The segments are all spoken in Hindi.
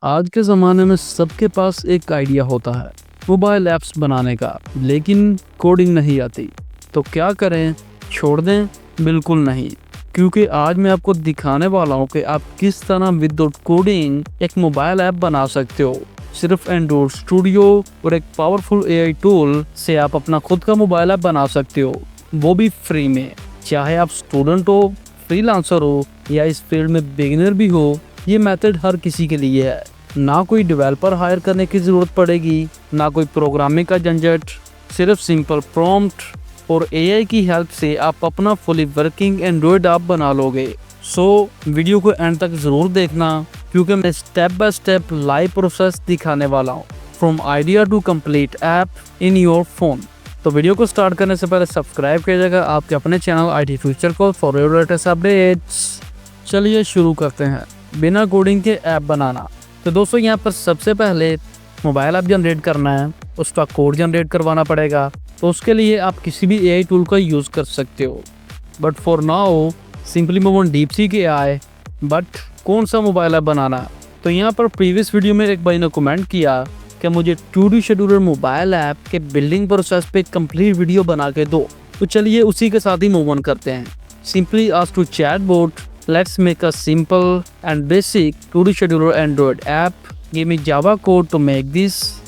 आज के ज़माने में सबके पास एक आइडिया होता है मोबाइल ऐप्स बनाने का, लेकिन कोडिंग नहीं आती। तो क्या करें? छोड़ दें? बिल्कुल नहीं, क्योंकि आज मैं आपको दिखाने वाला हूँ कि आप किस तरह विदाउट कोडिंग एक मोबाइल ऐप बना सकते हो। सिर्फ एंड्रॉइड स्टूडियो और एक पावरफुल एआई टूल से आप अपना खुद का मोबाइल ऐप बना सकते हो, वो भी फ्री में। चाहे आप स्टूडेंट हो, फ्रीलांसर हो या इस फील्ड में बिगिनर भी हो, ये मेथड हर किसी के लिए है। ना कोई डेवलपर हायर करने की ज़रूरत पड़ेगी, ना कोई प्रोग्रामिंग का झंझट। सिर्फ सिंपल प्रॉम्प्ट और एआई की हेल्प से आप अपना फुली वर्किंग एंड्रॉयड ऐप बना लोगे। सो वीडियो को एंड तक ज़रूर देखना, क्योंकि मैं step by step live process दिखाने वाला हूँ, from idea to complete app in your phone. तो वीडियो को स्टार्ट करने से पहले सब्सक्राइब कीजिएगा आपके अपने चैनल IT फ्यूचर को फॉर योर लेटेस्ट अपडेट्स। चलिए शुरू करते हैं बिना कोडिंग के ऐप बनाना। तो दोस्तों, यहाँ पर सबसे पहले मोबाइल ऐप जनरेट करना है, उसका कोड जनरेट करवाना पड़ेगा। तो उसके लिए आप किसी भी एआई टूल का यूज़ कर सकते हो, but for now simply move on DeepSeek AI। But कौन सा मोबाइल ऐप बनाना है? तो यहाँ पर प्रीवियस वीडियो में एक भाई ने कमेंट किया कि मुझे to do scheduler mobile app के बिल्डिंग प्रोसेस पे कंप्लीट वीडियो बना के दो। तो चलिए उसी के साथ ही मूव ऑन करते हैं। Simply ask to chatbot, let's make a simple and basic to-do scheduler Android app. Give me Java code to make this,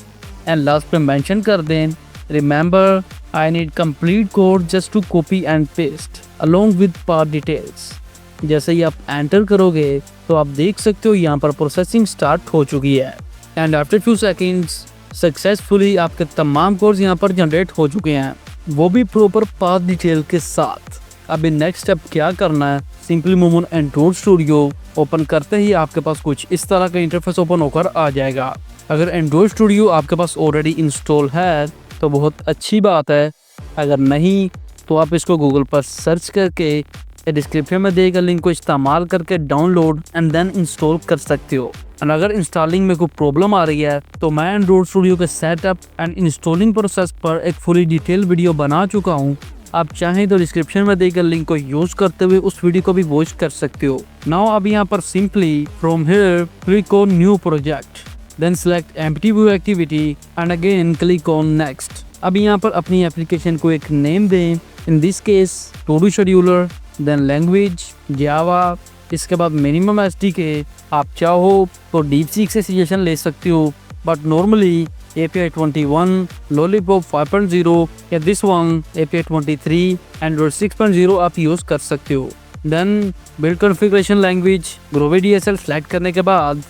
and last पे mention कर दें, remember I need complete code just to copy and paste along with part details। जैसे ही आप एंटर करोगे तो आप देख सकते हो यहाँ पर प्रोसेसिंग स्टार्ट हो चुकी है, and after few seconds successfully आपके तमाम कोड्स यहाँ पर जनरेट हो चुके हैं, वो भी प्रॉपर पाथ डिटेल के साथ। अभी नेक्स्ट स्टेप क्या करना है? Simply move on Android studio. Open करते ही आपके पास कुछ इस तरह का इंटरफेस ओपन होकर आ जाएगा। अगर एंड्रॉइड स्टूडियो आपके पास ऑलरेडी इंस्टॉल है तो बहुत अच्छी बात है, अगर नहीं तो आप इसको गूगल पर सर्च करके डिस्क्रिप्शन में दिए गए लिंक को इस्तेमाल करके डाउनलोड एंड देन इंस्टॉल कर सकते हो। और अगर इंस्टॉलिंग में कोई प्रॉब्लम आ रही है तो मैं एंड्रॉइड स्टूडियो के सेटअप एंड इंस्टॉलिंग प्रोसेस पर एक फुली डिटेल वीडियो बना चुका हूँ। आप चाहें तो डिस्क्रिप्शन में देकर लिंक को यूज करते हुए उस वीडियो को भी वॉच कर सकते हो। नाउ अब यहाँ पर simply from here click on new project, then select empty view activity and again click on next. अब यहाँ पर अपनी एप्लीकेशन को एक नेम दें, in this case to do scheduler, then language Java, इसके बाद मिनिमम SDK। आप चाहो तो DeepSeek से सजेशन ले सकते हो, बट नॉर्मली API 21, Lollipop 5.0 या दिस वन API 23, Android 6.0 आप यूज़ कर सकते हो। Then build configuration language Groovy DSL select करने के बाद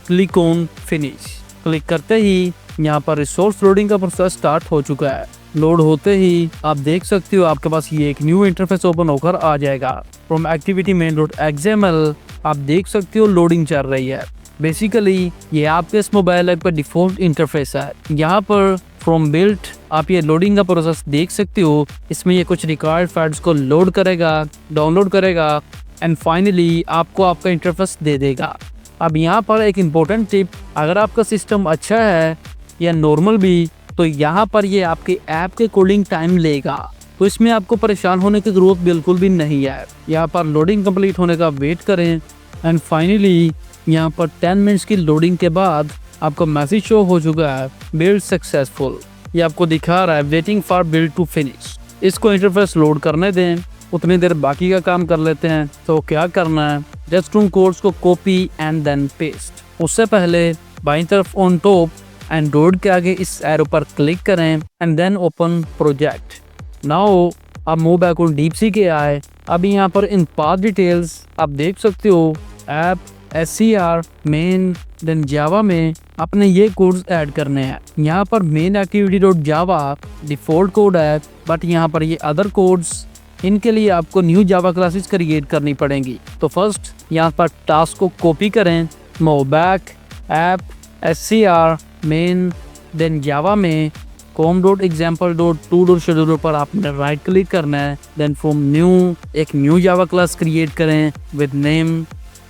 क्लिक ऑन फिनिश। क्लिक करते ही यहाँ पर रिसोर्स लोडिंग का प्रोसेस स्टार्ट हो चुका है। लोड होते ही आप देख सकते हो आपके पास ये एक न्यू इंटरफेस ओपन होकर आ जाएगा। फ्रॉम एक्टिविटी main.xml आप देख सकते हो लोडिंग चल रही है। बेसिकली ये आपके इस मोबाइल ऐप का डिफ़ॉल्ट इंटरफेस है। यहाँ पर फ्रॉम बिल्ट आप ये लोडिंग का प्रोसेस देख सकते हो। इसमें ये कुछ रिक्वायर्ड फाइल्स को लोड करेगा, डाउनलोड करेगा एंड फाइनली आपको आपका इंटरफेस दे देगा। अब यहाँ पर एक इम्पोर्टेंट टिप, अगर आपका सिस्टम अच्छा है या नॉर्मल भी, तो यहाँ पर ये आपके ऐप के कोडिंग टाइम लेगा, तो इसमें आपको परेशान होने की ज़रूरत बिल्कुल भी नहीं है। यहाँ पर लोडिंग कंप्लीट होने का वेट करें एंड फाइनली यहाँ पर 10 मिनट्स की लोडिंग के बाद आपको मैसेज शो हो चुका है बिल्ड सक्सेसफुल। ये आपको दिखा रहा है waiting for build to finish. इसको इंटरफेस लोड करने दें, उतनी देर बाकी का काम कर लेते हैं। तो क्या करना है? जस्ट उन कोड्स को कॉपी एंड देन पेस्ट। उससे पहले बाईं तरफ ऑन टॉप एंड्रॉइड के आगे इस एरो पर क्लिक करें and then open project. Now आप move back on DeepSeek AI। अब यहाँ पर इन पाथ डिटेल्स आप देख सकते हो app SCR main then Java में अपने ये कोड्स ऐड करने हैं। यहाँ पर मेन activity.java डिफ़ॉल्ट कोड है, बट यहाँ पर ये अदर कोड्स, इनके लिए आपको न्यू जावा क्लासेस क्रिएट करनी पड़ेंगी। तो फर्स्ट यहाँ पर टास्क को कॉपी करें, move back app SCR main then Java में com.example.to.scheduler पर आपने राइट क्लिक करना है। देन फ्रॉम न्यू एक न्यू जावा क्लास क्रिएट करें विद नेम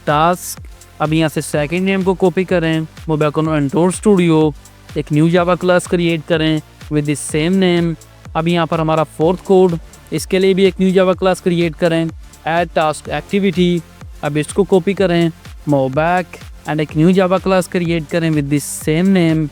टास्क। अब यहाँ से सेकंड नेम को कॉपी करें, move back on Android studio, एक न्यू जावा क्लास क्रिएट करें विद दिस सेम नेम। अब यहाँ पर हमारा फोर्थ कोड, इसके लिए भी एक न्यू जावा क्लास क्रिएट करें, ऐड टास्क एक्टिविटी। अब इसको कॉपी करें, मूव बैक एंड एक न्यू जावा क्लास क्रिएट करें with this same name,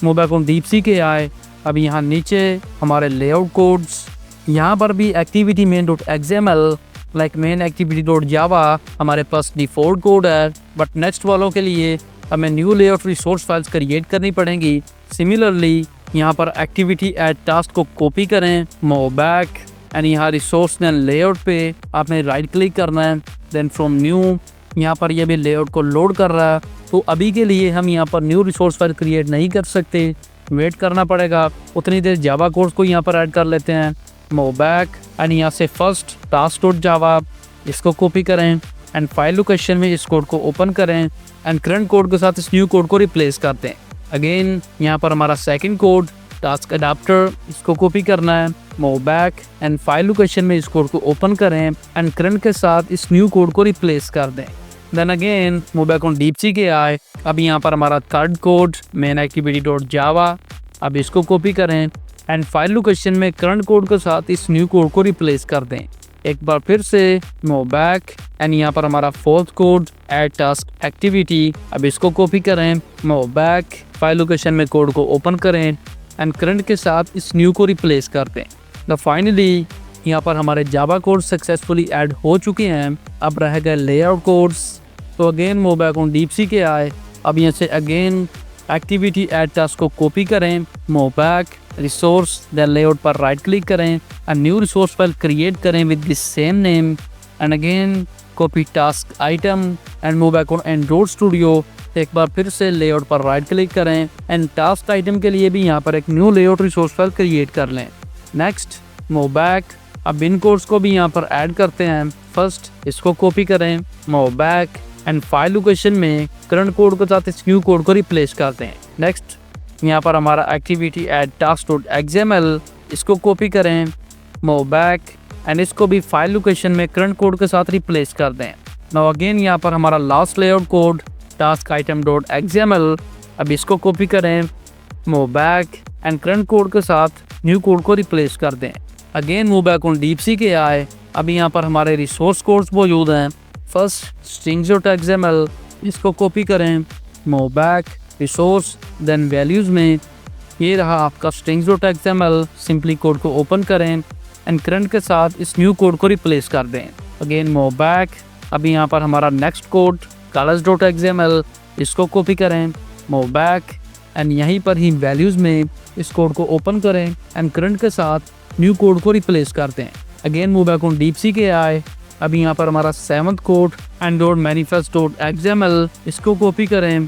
move back on DeepSeek AI. अब यहाँ नीचे हमारे लेआउट कोड्स, यहाँ पर भी activity main dot XML like main activity dot जावा हमारे पास डिफ़ॉल्ट कोड है, बट नेक्स्ट वालों के लिए हमें new layout resource files create करनी पड़ेंगी। सिमिलरली यहाँ पर एक्टिविटी एड टास्क को कॉपी करें, मूव बैक एंड यहाँ रिसोर्स देन लेआउट पे आपने राइट क्लिक करना है, देन फ्रॉम न्यू यहाँ पर ये भी लेआउट को लोड कर रहा है। तो अभी के लिए हम यहाँ पर न्यू रिसोर्स फाइल क्रिएट नहीं कर सकते, वेट करना पड़ेगा। उतनी देर जावा कोड्स को यहाँ पर ऐड कर लेते हैं, मूव बैक एंड यहाँ से फर्स्ट टास्क डॉट जावा इसको कॉपी करें एंड फाइल लोकेशन में इस कोड को ओपन करें एंड करंट कोड के साथ इस न्यू कोड को रिप्लेस करते हैं। अगेन यहाँ पर हमारा सेकंड कोड टास्क अडाप्टर इसको कॉपी करना है, move back and file location में इस कोड को ओपन करें एंड करंट के साथ इस न्यू कोड को रिप्लेस कर दें। Then again move back on DeepSeek AI. अब यहाँ पर हमारा third code main activity dot Java, अब इसको कॉपी करें एंड फाइल लोकेशन में करंट कोड के साथ इस न्यू कोड को रिप्लेस कर दें। एक बार फिर से मूव बैक एंड यहाँ पर हमारा fourth code add task activity, अब इसको कॉपी करें, मूव बैक फाइल लोकेशन में कोड को ओपन करें एंड करंट के साथ इस न्यू को रिप्लेस कर दें। तो फाइनली यहाँ पर हमारे जावा कोड सक्सेसफुली ऐड हो चुके हैं। अब रह गए लेआउट कोड्स। तो again move back on DeepSeek AI. अब यहाँ से अगेन एक्टिविटी ऐड टास्क को कॉपी करें, move back resource then layout पर राइट क्लिक करें and new resource file create करें with this same name and again copy task item and move back on Android studio. एक बार फिर से लेआउट पर राइट क्लिक करें एंड टास्क आइटम के लिए भी यहाँ पर एक new layout resource file create कर लें। नेक्स्ट मूव बैक, अब इन कोड्स को भी यहाँ पर ऐड करते हैं। फर्स्ट इसको कॉपी करें, move back and file location में करंट कोड के साथ इस न्यू कोड को रिप्लेस करते हैं। नेक्स्ट यहाँ पर हमारा activity add task dot XML इसको कॉपी करें, मूव बैक एंड इसको भी फाइल लोकेशन में करंट कोड के साथ रिप्लेस कर दें। नाउ अगेन यहाँ पर हमारा last layout code task item dot XML, अब इसको कॉपी करें, move back and current code के साथ न्यू कोड को रिप्लेस कर दें। Again move back on DeepSeek AI. अब यहाँ पर हमारे रिसोर्स कोड्स मौजूद हैं। फर्स्ट स्ट्रिंग्स डॉट एक्सएमएल इसको कॉपी करें, move back resource then values में ये रहा आपका strings dot XML. Simply code को ओपन करें एंड करंट के साथ इस न्यू कोड को रिप्लेस कर दें। अगेन मूव बैक, अभी यहाँ पर हमारा next code colours dot XML इसको कॉपी करें, मूव बैक एंड यहीं पर ही वैल्यूज़ में इस कोड को ओपन करें एंड करंट के साथ न्यू कोड को रिप्लेस करते हैं। Again move back on DeepSeek AI. अभी यहाँ पर हमारा seventh code Android manifest dot XML इसको कॉपी करें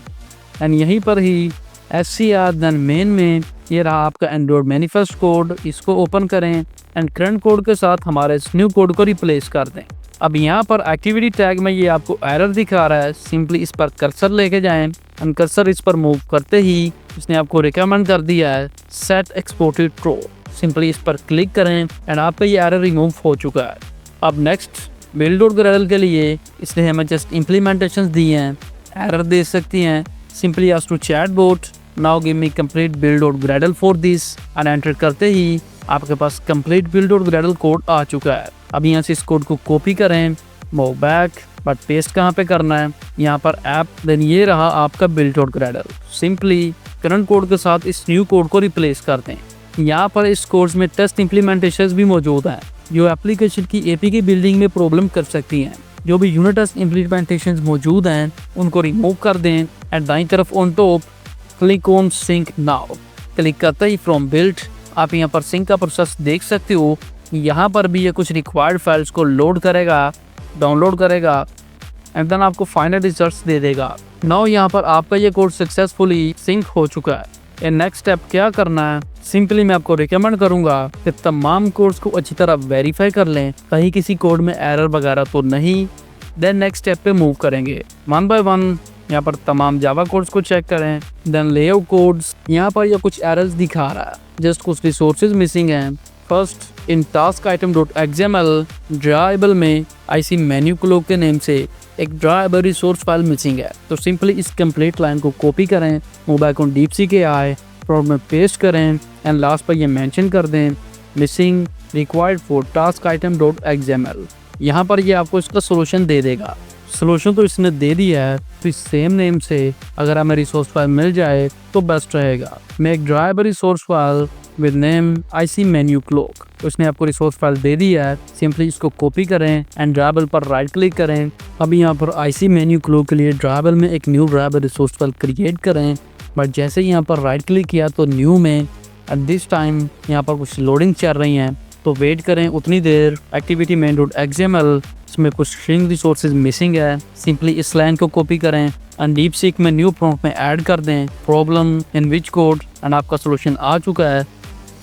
एंड यहीं पर ही SCR देन मेन में ये रहा आपका एंड्रॉइड मैनिफेस्ट कोड, इसको ओपन करें एंड करंट कोड के साथ हमारे इस न्यू कोड को रिप्लेस कर दें। अब यहाँ पर एक्टिविटी टैग में ये आपको एरर दिखा रहा है, सिंपली इस पर कर्सर लेके जाएं एंड कर्सर इस पर मूव करते ही इसने आपको रिकमेंड कर दिया है सेट एक्सपोर्टेड ट्रू। सिंपली इस पर क्लिक करें एंड आपका ये एरर रिमूव हो चुका है। अब नेक्स्ट बिल्ड डॉट ग्रेडल के लिए इसने हमें जस्ट इम्प्लीमेंटेशंस दिए हैं, एरर दे सकती हैं। Simply ask to chatbot now give me complete build dot gradle for this and enter करते ही आपके पास complete build dot gradle code आ चुका है। अब यहाँ से इस कोड को कॉपी करें, मूव बैक, बट पेस्ट कहाँ पे करना है, यहाँ पर ऐप, देन ये रहा आपका build dot Gradle. Simply current code के साथ इस न्यू कोड को रिप्लेस कर दें। यहाँ पर इस कोर्स में टेस्ट इम्प्लीमेंटेशंस भी मौजूद हैं जो एप्लीकेशन की एपी की बिल्डिंग में प्रॉब्लम कर सकती हैं। जो भी यूनिट टेस्ट इम्प्लीमेंटेशंस मौजूद हैं उनको रिमूव कर दें एंड दाईं तरफ on top click on sync now. Click करते ही फ्रॉम बिल्ड आप यहाँ पर सिंक का प्रोसेस देख सकते हो। यहाँ पर भी ये कुछ रिक्वायर्ड फाइल्स को लोड करेगा, डाउनलोड करेगा एंड देन आपको फाइनल रिजल्ट्स दे देगा। नाउ यहाँ पर आपका ये कोड सक्सेसफुली सिंक हो चुका है। ये नेक्स्ट स्टेप क्या करना है, सिंपली मैं आपको रिकमेंड करूँगा कि तमाम कोड्स को अच्छी तरह वेरीफाई कर लें, कहीं किसी कोड में एरर वगैरह तो नहीं। देन नेक्स्ट स्टेप पे मूव करेंगे वन बाय वन। यहाँ पर तमाम जावा कोड्स को चेक करें, देन लेआउट कोड्स। यहाँ पर ये कुछ एरर्स दिखा रहा है, जस्ट कुछ रिसोर्सेज मिसिंग हैं। First in task item dot XML dribble में IC मेन्यू क्लॉक के नेम से एक ड्राइबल रिसोर्स फाइल मिसिंग है। तो सिंपली इस कंप्लीट लाइन को कॉपी करें, move back on DeepSeek AI, prod में पेस्ट करें एंड लास्ट पर ये मेंशन कर दें missing required for task item dot XML. यहाँ पर ये आपको इसका सोल्यूशन दे देगा। सोल्यूशन तो इसने दे दिया है, तो इस सेम नेम से अगर हमें रिसोर्स फाइल मिल जाए तो बेस्ट रहेगा। Make driver resource file with name IC menu clock, तो इसने आपको रिसोर्स फाइल दे दिया है। सिंपली इसको कॉपी करें एंड ड्राइवर पर राइट क्लिक करें। अब यहाँ पर आईसी मेन्यू क्लॉक के लिए ड्राइवर में एक new driver resource file create करें। बट जैसे यहाँ पर राइट क्लिक किया तो न्यू में एट दिस टाइम यहाँ पर कुछ लोडिंग चल रही हैं, तो वेट करें उतनी देर। एक्टिविटी मेन डॉट एक्सएमएल, इसमें कुछ स्ट्रिंग रिसोर्सेज मिसिंग है। सिंपली इस लाइन को कॉपी करें एंड डीपसीक में न्यू प्रॉम्प्ट में ऐड कर दें problem in which code, and आपका सोल्यूशन आ चुका है।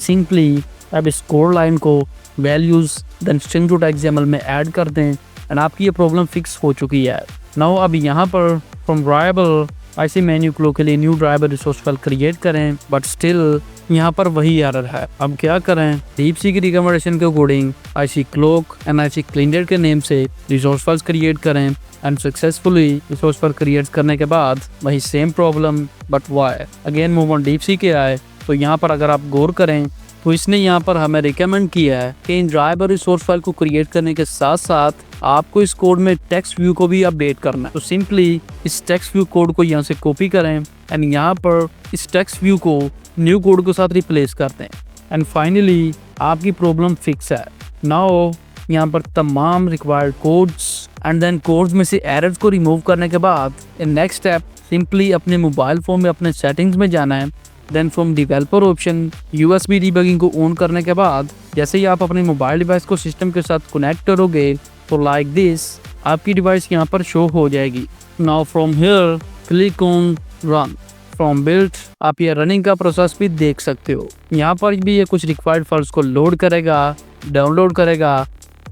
सिंपली अब इस कोड लाइन को values then string dot XML में ऐड कर दें एंड आपकी ये प्रॉब्लम फिक्स हो चुकी है। नाउ अब यहाँ पर from driver IC menu clock के लिए new driver resource file create करें, बट स्टिल यहाँ पर वही एरर है। अब क्या करें, डीपसीक की रिकमेंडेशन के according IC clock and IC cleaner के नेम से रिसोर्स फाइल्स क्रिएट करें and successfully resource file create करने के बाद वही same problem, but why again move on DeepSeek के आए। तो यहाँ पर अगर आप गौर करें तो इसने यहाँ पर हमें रिकमेंड किया है कि इन ड्राइवर रिसोर्स फाइल को क्रिएट करने के साथ साथ आपको इस कोड में टेक्स्ट व्यू को भी अपडेट करना है। तो सिंपली इस टेक्स्ट व्यू कोड को यहाँ से कॉपी करें एंड यहाँ पर इस टेक्स्ट व्यू को न्यू कोड के साथ रिप्लेस करते हैं एंड फाइनली आपकी प्रॉब्लम फिक्स है। नाउ यहाँ पर तमाम required codes and then codes में से एरर्स को रिमूव करने के बाद नेक्स्ट स्टेप सिंपली अपने मोबाइल फोन में अपने सेटिंग्स में जाना है। Then from developer option USB debugging को ऑन करने के बाद जैसे ही आप अपने मोबाइल डिवाइस को सिस्टम के साथ कनेक्ट करोगे तो लाइक दिस आपकी डिवाइस यहाँ पर शो हो जाएगी। Now from here click on run from build, आप ये रनिंग का प्रोसेस भी देख सकते हो। यहाँ पर भी ये कुछ रिक्वायर्ड फाइल्स को लोड करेगा, डाउनलोड करेगा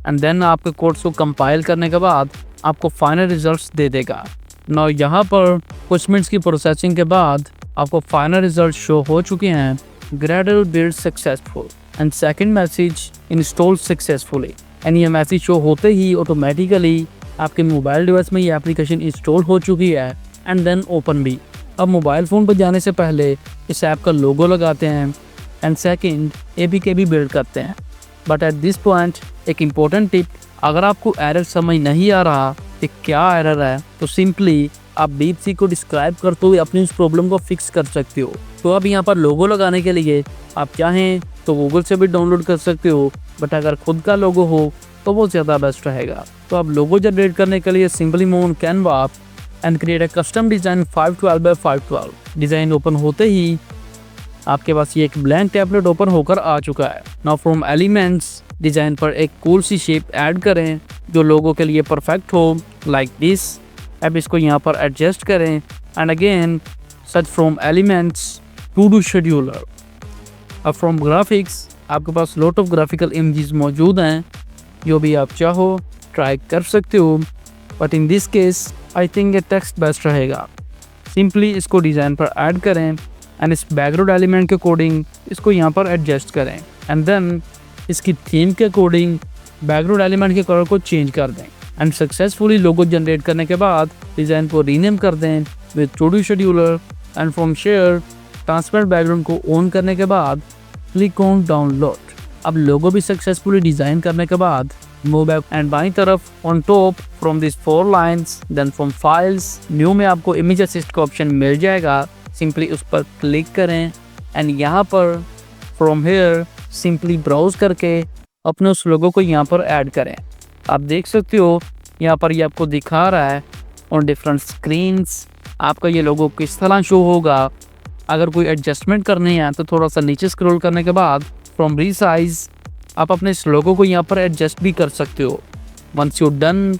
एंड देन आपके कोड्स को कंपाइल करने के बाद आपको फाइनल रिजल्ट्स दे देगा। नाउ यहाँ पर कुछ मिनट्स की प्रोसेसिंग के बाद आपको फाइनल रिजल्ट शो हो चुके हैं। Gradle build successful and second message install successfully, and ये मैसेज शो होते ही ऑटोमेटिकली आपके मोबाइल डिवाइस में ये एप्लीकेशन इंस्टॉल हो चुकी है एंड देन ओपन भी। अब मोबाइल फ़ोन पर जाने से पहले इस ऐप का लोगो लगाते हैं एंड सेकंड एपीके भी बिल्ड करते हैं। बट एट दिस पॉइंट एक इम्पोर्टेंट टिप, अगर आपको एरर समझ नहीं आ रहा कि क्या एरर है तो सिंपली आप डीपसीक को डिस्क्राइब करते हुए अपनी उस प्रॉब्लम को फिक्स कर सकते हो। तो अब यहाँ पर लोगो लगाने के लिए आप चाहें तो गूगल से भी डाउनलोड कर सकते हो, बट अगर खुद का लोगो हो तो वो ज़्यादा बेस्ट रहेगा। तो अब लोगो जनरेट करने के लिए simply move on Canva and create a custom design 512 by 512। Design open होते ही आपके पास ये एक ब्लैंक टैबलेट ओपन होकर आ चुका है। नाउ फ्रॉम एलिमेंट्स डिज़ाइन पर एक कूल सी शेप ऐड करें जो लोगो के लिए परफेक्ट हो, लाइक दिस। अब इसको यहाँ पर एडजस्ट करें and again search from elements to do scheduler. अब फ्रॉम ग्राफिक्स आपके पास लॉट ऑफ ग्राफिकल इमेजेस मौजूद हैं, जो भी आप चाहो ट्राई कर सकते हो, but in this case I think ये टेक्स्ट बेस्ट रहेगा। सिंपली इसको डिज़ाइन पर ऐड करें एंड इस बैकग्राउंड एलिमेंट के अकॉर्डिंग इसको यहाँ पर एडजस्ट करें एंड देन इसकी थीम के अकॉर्डिंग बैकग्राउंड एलिमेंट के कलर को चेंज कर दें एंड सक्सेसफुली लोगो जनरेट करने के बाद डिज़ाइन को रीनेम कर दें with two do scheduler and from share transparent background को ऑन करने के बाद क्लिक ऑन डाउनलोड। अब लोगो भी सक्सेसफुली डिज़ाइन करने के बाद मूव बैक एंड बाईं तरफ on top from this 4 lines then from files new में आपको इमेज असिस्ट का ऑप्शन मिल जाएगा। सिंपली उस पर क्लिक करें एंड यहाँ पर फ्रॉम हेयर सिंपली ब्राउज करके अपने उस लोगो को यहाँ पर ऐड करें। आप देख सकते हो यहाँ पर ये आपको दिखा रहा है ऑन डिफरेंट स्क्रीन्स आपका ये लोगो किस तरह शो होगा। अगर कोई एडजस्टमेंट करनी है तो थोड़ा सा नीचे स्क्रॉल करने के बाद फ्रॉम रीसाइज आप अपने इस लोगो को यहाँ पर एडजस्ट भी कर सकते हो। Once you done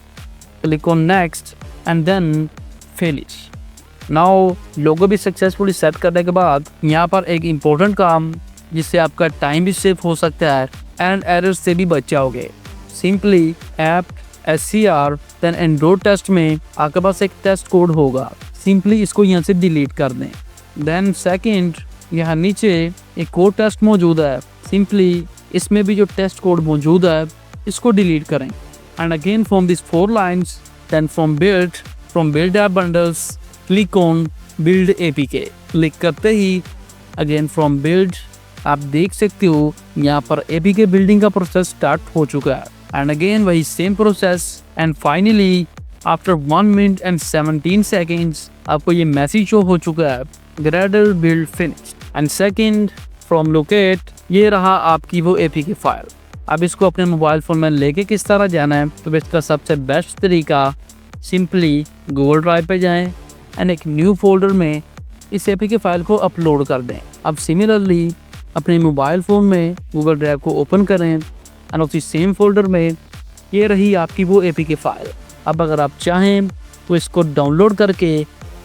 click on next and then finish. Now logo भी सक्सेसफुली सेट करने के बाद यहाँ पर एक इम्पोर्टेंट काम जिससे आपका टाइम भी सेव हो सकता है एंड एरर से भी बच जाओगे। Simply app SCR then Android test में आपके पास एक टेस्ट कोड होगा, सिंपली इसको यहाँ से डिलीट कर दें। देन सेकंड यहाँ नीचे एक कोड टेस्ट मौजूद है, सिंपली इसमें भी जो टेस्ट कोड मौजूद है इसको डिलीट करें and again from this 4 lines then from build app bundles click on build APK। Click करते ही अगेन फ्रॉम बिल्ड आप देख सकते हो यहाँ पर APK बिल्डिंग का प्रोसेस स्टार्ट हो चुका है एंड अगेन वही same process and finally after 1 minute and 17 seconds आपको ये मैसेज शो हो चुका है, Gradle build finished. And second from locate, ये रहा आपकी वो एपीके फाइल। अब इसको अपने मोबाइल फ़ोन में लेके किस तरह जाना है, तो इसका सबसे बेस्ट तरीका सिंपली गूगल ड्राइव पे जाएं एंड एक न्यू फोल्डर में इस एपीके फाइल को अपलोड कर दें। अब सिमिलरली अपने मोबाइल फ़ोन में गूगल ड्राइव को ओपन करें एंड उसी सेम फोल्डर में ये रही आपकी वो एपीके फाइल। अब अगर आप चाहें तो इसको डाउनलोड करके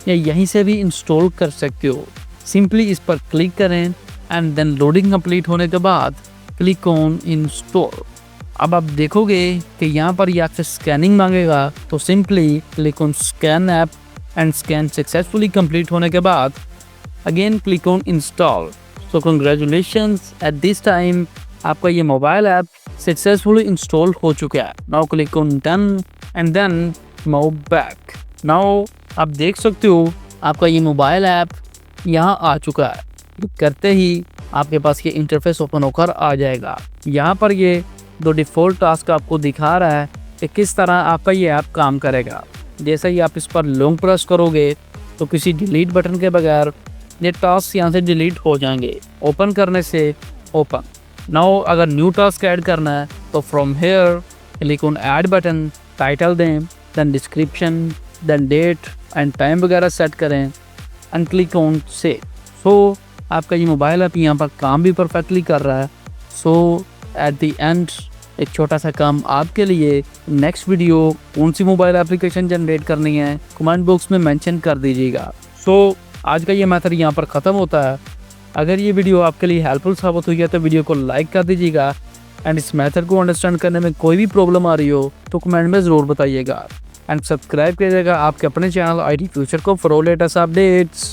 या यहीं से भी इंस्टॉल कर सकते हो। सिंपली इस पर क्लिक करें एंड देन लोडिंग कंप्लीट होने के बाद क्लिक ऑन इंस्टॉल। अब आप देखोगे कि यहाँ पर ये आपसे स्कैनिंग मांगेगा, तो simply click on scan app and scan successfully complete होने के बाद again click on install. So congratulations, at this time आपका ये मोबाइल ऐप सक्सेसफुली इंस्टॉल हो चुका है। Now click on done and then move back. Now आप देख सकते हो आपका ये मोबाइल ऐप यहाँ आ चुका है। करते ही आपके पास ये इंटरफेस ओपन होकर आ जाएगा। यहाँ पर ये दो डिफ़ॉल्ट टास्क आपको दिखा रहा है कि किस तरह आपका ये ऐप काम करेगा। जैसे ही आप इस पर लॉन्ग प्रेस करोगे तो किसी डिलीट बटन के बगैर ये टास्क यहाँ से डिलीट हो जाएंगे। ओपन करने से ओपन। नाउ अगर न्यू टास्क ऐड करना है तो from here click on add button, title दें, then description, then date and time वगैरह सेट करें and click on save. So आपका ये मोबाइल ऐप यहाँ पर काम भी परफेक्टली कर रहा है। सो एट द एंड एक छोटा सा काम आपके लिए, नेक्स्ट वीडियो कौन सी मोबाइल एप्लीकेशन जनरेट करनी है कमेंट बॉक्स में मेंशन कर दीजिएगा। सो आज का ये मेथड यहाँ पर ख़त्म होता है। अगर ये वीडियो आपके लिए हेल्पफुल साबित हुई है तो वीडियो को लाइक कर दीजिएगा एंड इस मेथड को अंडरस्टैंड करने में कोई भी प्रॉब्लम आ रही हो तो कमेंट में ज़रूर बताइएगा एंड सब्सक्राइब कीजिएगा आपके अपने चैनल IT फ्यूचर को फॉर लेटेस्ट अपडेट्स।